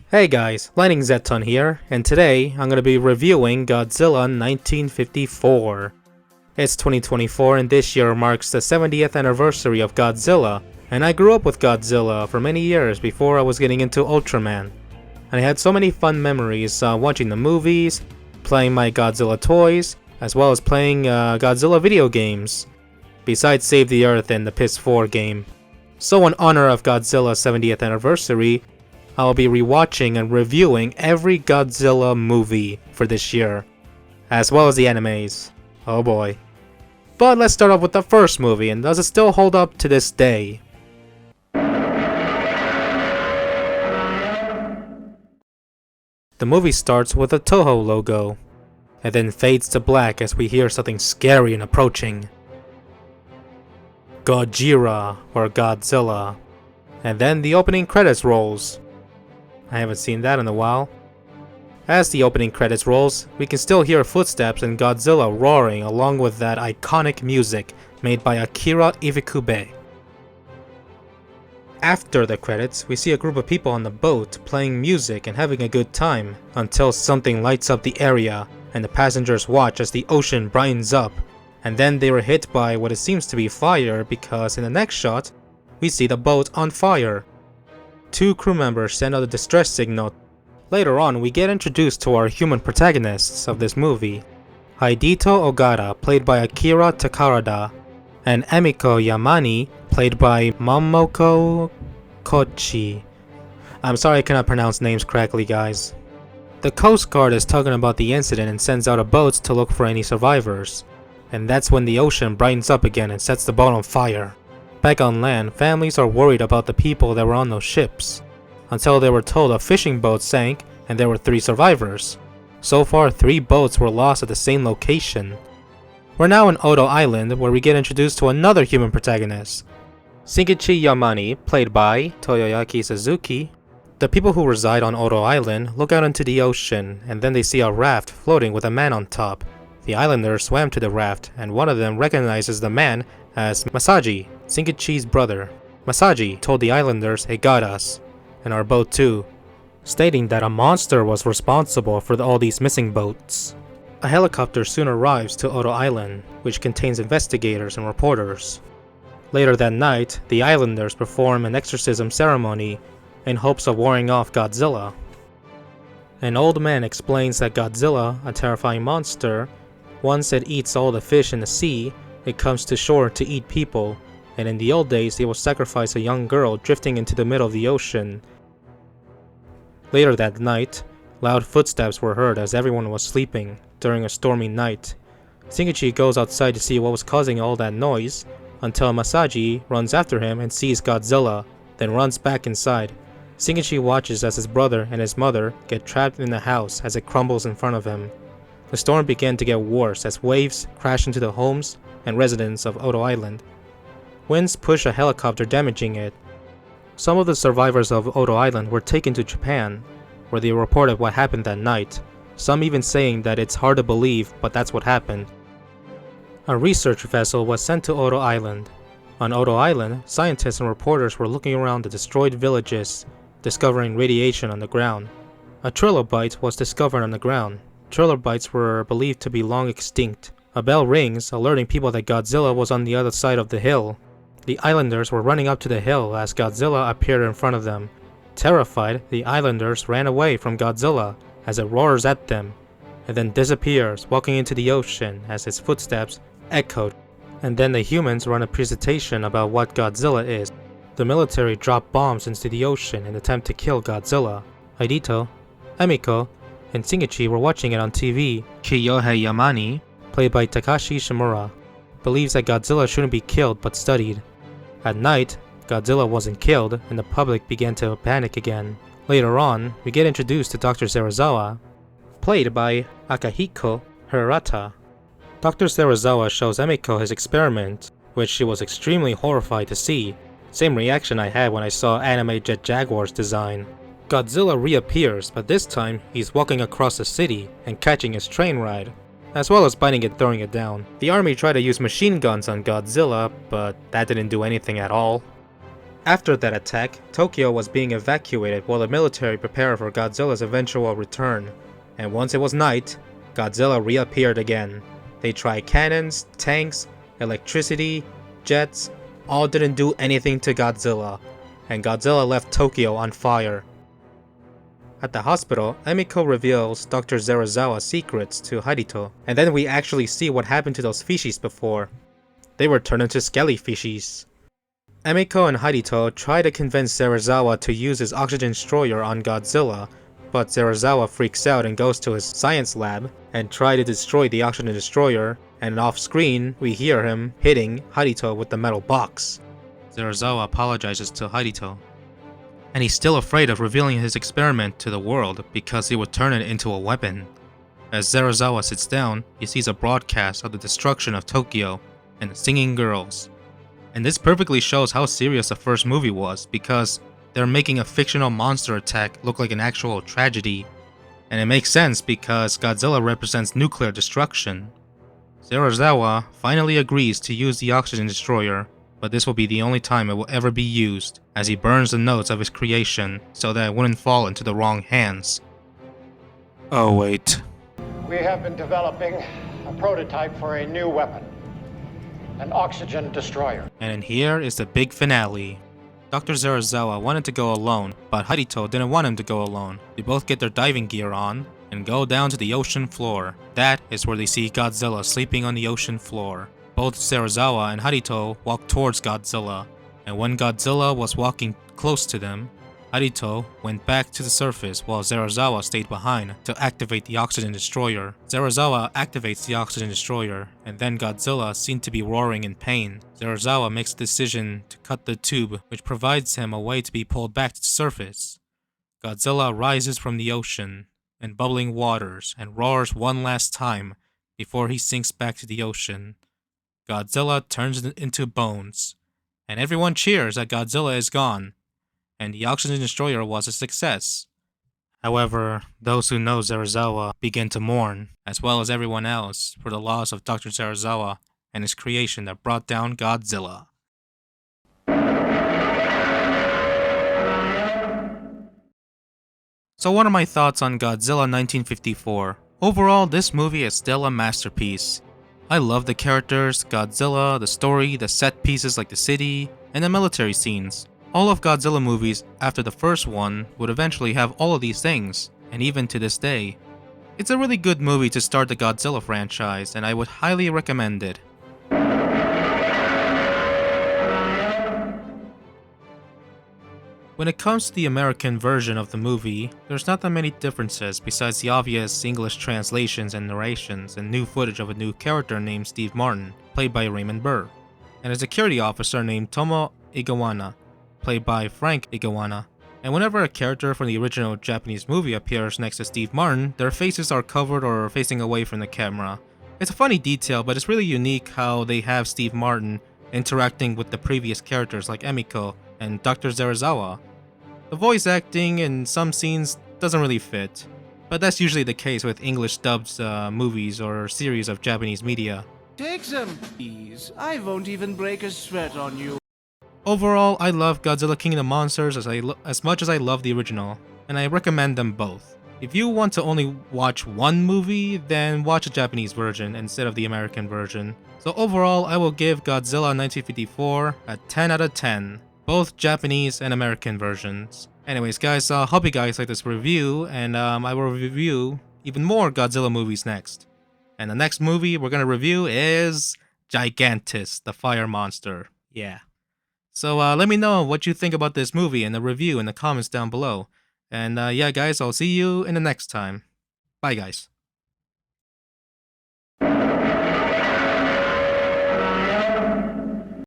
Hey guys, Lightning Zeton here, and today I'm going to be reviewing Godzilla 1954. It's 2024 and this year marks the 70th anniversary of Godzilla, and I grew up with Godzilla for many years before I was getting into Ultraman. And I had so many fun memories watching the movies, playing my Godzilla toys, as well as playing Godzilla video games, besides Save the Earth and the PS4 game. So in honor of Godzilla's 70th anniversary, I'll be rewatching and reviewing every Godzilla movie for this year, as well as the animes. Oh boy. But let's start off with the first movie, and does it still hold up to this day? The movie starts with a Toho logo, and then fades to black as we hear something scary and approaching. Gojira, or Godzilla. And then the opening credits rolls. I haven't seen that in a while. As the opening credits rolls, we can still hear footsteps and Godzilla roaring along with that iconic music made by Akira Iwakube. After the credits, we see a group of people on the boat playing music and having a good time until something lights up the area and the passengers watch as the ocean brightens up, and then they were hit by what it seems to be fire because in the next shot, we see the boat on fire. Two crew members send out a distress signal. Later on, we get introduced to our human protagonists of this movie, Hideo Ogata, played by Akira Takarada, and Emiko Yamane, played by Momoko Kochi. I'm sorry I cannot pronounce names correctly, guys. The Coast Guard is talking about the incident and sends out a boat to look for any survivors, and that's when the ocean brightens up again and sets the boat on fire. Back on land, families are worried about the people that were on those ships, until they were told a fishing boat sank and there were 3 survivors. So far, 3 boats were lost at the same location. We're now in Oto Island, where we get introduced to another human protagonist, Shinkichi Yamane, played by Toyoyaki Suzuki. The people who reside on Oto Island look out into the ocean, and then they see a raft floating with a man on top. The islanders swam to the raft, and one of them recognizes the man as Masaji, Shinkichi's brother. Masaji told the islanders it got us, and our boat too, stating that a monster was responsible for all these missing boats. A helicopter soon arrives to Oto Island, which contains investigators and reporters. Later that night, the islanders perform an exorcism ceremony in hopes of warning off Godzilla. An old man explains that Godzilla, a terrifying monster, once it eats all the fish in the sea, it comes to shore to eat people, and in the old days it will sacrifice a young girl drifting into the middle of the ocean. Later that night, loud footsteps were heard as everyone was sleeping during a stormy night. Shinkichi goes outside to see what was causing all that noise, until Masaji runs after him and sees Godzilla, then runs back inside. Shinkichi watches as his brother and his mother get trapped in the house as it crumbles in front of him. The storm began to get worse as waves crash into the homes and residents of Oto Island. Winds push a helicopter, damaging it. Some of the survivors of Oto Island were taken to Japan, where they reported what happened that night, some even saying that it's hard to believe, but that's what happened. A research vessel was sent to Oto Island. On Oto Island, scientists and reporters were looking around the destroyed villages, discovering radiation on the ground. A trilobite was discovered on the ground. Trilobites were believed to be long extinct. A bell rings, alerting people that Godzilla was on the other side of the hill. The islanders were running up to the hill as Godzilla appeared in front of them. Terrified, the islanders ran away from Godzilla as it roars at them, and then disappears, walking into the ocean as his footsteps echoed. And then the humans run a presentation about what Godzilla is. The military drop bombs into the ocean in an attempt to kill Godzilla. Hideo, Emiko, and Shinkichi were watching it on TV. Kiyohei Yamane, played by Takashi Shimura, believes that Godzilla shouldn't be killed but studied. At night, Godzilla wasn't killed and the public began to panic again. Later on, we get introduced to Dr. Serizawa, played by Akihiko Hirata. Dr. Serizawa shows Emiko his experiment, which she was extremely horrified to see. Same reaction I had when I saw anime Jet Jaguar's design. Godzilla reappears, but this time he's walking across the city and catching his train ride, as well as biting it, throwing it down. The army tried to use machine guns on Godzilla, but that didn't do anything at all. After that attack, Tokyo was being evacuated while the military prepared for Godzilla's eventual return. And once it was night, Godzilla reappeared again. They tried cannons, tanks, electricity, jets, all didn't do anything to Godzilla, and Godzilla left Tokyo on fire. At the hospital, Emiko reveals Dr. Zerazawa's secrets to Harito, and then we actually see what happened to those fishies before. They were turned into skelly fishies. Emiko and Harito try to convince Zerazawa to use his oxygen destroyer on Godzilla, but Zerazawa freaks out and goes to his science lab and try to destroy the oxygen destroyer, and off screen we hear him hitting Harito with the metal box. Zerazawa apologizes to Harito, and he's still afraid of revealing his experiment to the world because he would turn it into a weapon. As Zerazawa sits down, he sees a broadcast of the destruction of Tokyo and the singing girls. And this perfectly shows how serious the first movie was, because they're making a fictional monster attack look like an actual tragedy. And it makes sense because Godzilla represents nuclear destruction. Zerazawa finally agrees to use the oxygen destroyer, but this will be the only time it will ever be used, as he burns the notes of his creation so that it wouldn't fall into the wrong hands. Oh wait. We have been developing a prototype for a new weapon. An oxygen destroyer. And in here is the big finale. Dr. Zerazawa wanted to go alone, but Harito didn't want him to go alone. They both get their diving gear on and go down to the ocean floor. That is where they see Godzilla sleeping on the ocean floor. Both Zerazawa and Harito walk towards Godzilla, and when Godzilla was walking close to them, Harito went back to the surface while Zerazawa stayed behind to activate the oxygen destroyer. Zerazawa activates the oxygen destroyer, and then Godzilla seemed to be roaring in pain. Zerazawa makes a decision to cut the tube, which provides him a way to be pulled back to the surface. Godzilla rises from the ocean and bubbling waters and roars one last time before he sinks back to the ocean. Godzilla turns into bones, and everyone cheers that Godzilla is gone, and the oxygen destroyer was a success. However, those who know Zerazawa begin to mourn, as well as everyone else, for the loss of Dr. Zerazawa and his creation that brought down Godzilla. So what are my thoughts on Godzilla 1954? Overall, this movie is still a masterpiece. I love the characters, Godzilla, the story, the set pieces like the city, and the military scenes. All of Godzilla movies after the first one would eventually have all of these things, and even to this day. It's a really good movie to start the Godzilla franchise, and I would highly recommend it. When it comes to the American version of the movie, there's not that many differences besides the obvious English translations and narrations and new footage of a new character named Steve Martin, played by Raymond Burr, and a security officer named Tomo Igawana, played by Frank Igawana. And whenever a character from the original Japanese movie appears next to Steve Martin, their faces are covered or facing away from the camera. It's a funny detail, but it's really unique how they have Steve Martin interacting with the previous characters like Emiko and Dr. Zerazawa. The voice acting in some scenes doesn't really fit, but that's usually the case with English dubbed movies or series of Japanese media. Take them, please. I won't even break a sweat on you. Overall, I love Godzilla King of the Monsters as much as I love the original, and I recommend them both. If you want to only watch one movie, then watch a Japanese version instead of the American version. So overall, I will give Godzilla 1954 a 10 out of 10, both Japanese and American versions. Anyways guys, hope you guys like this review, and I will review even more Godzilla movies next. And the next movie we're gonna review is Gigantus, the fire monster. Yeah. So let me know what you think about this movie in the review in the comments down below. And yeah guys, I'll see you in the next time. Bye guys.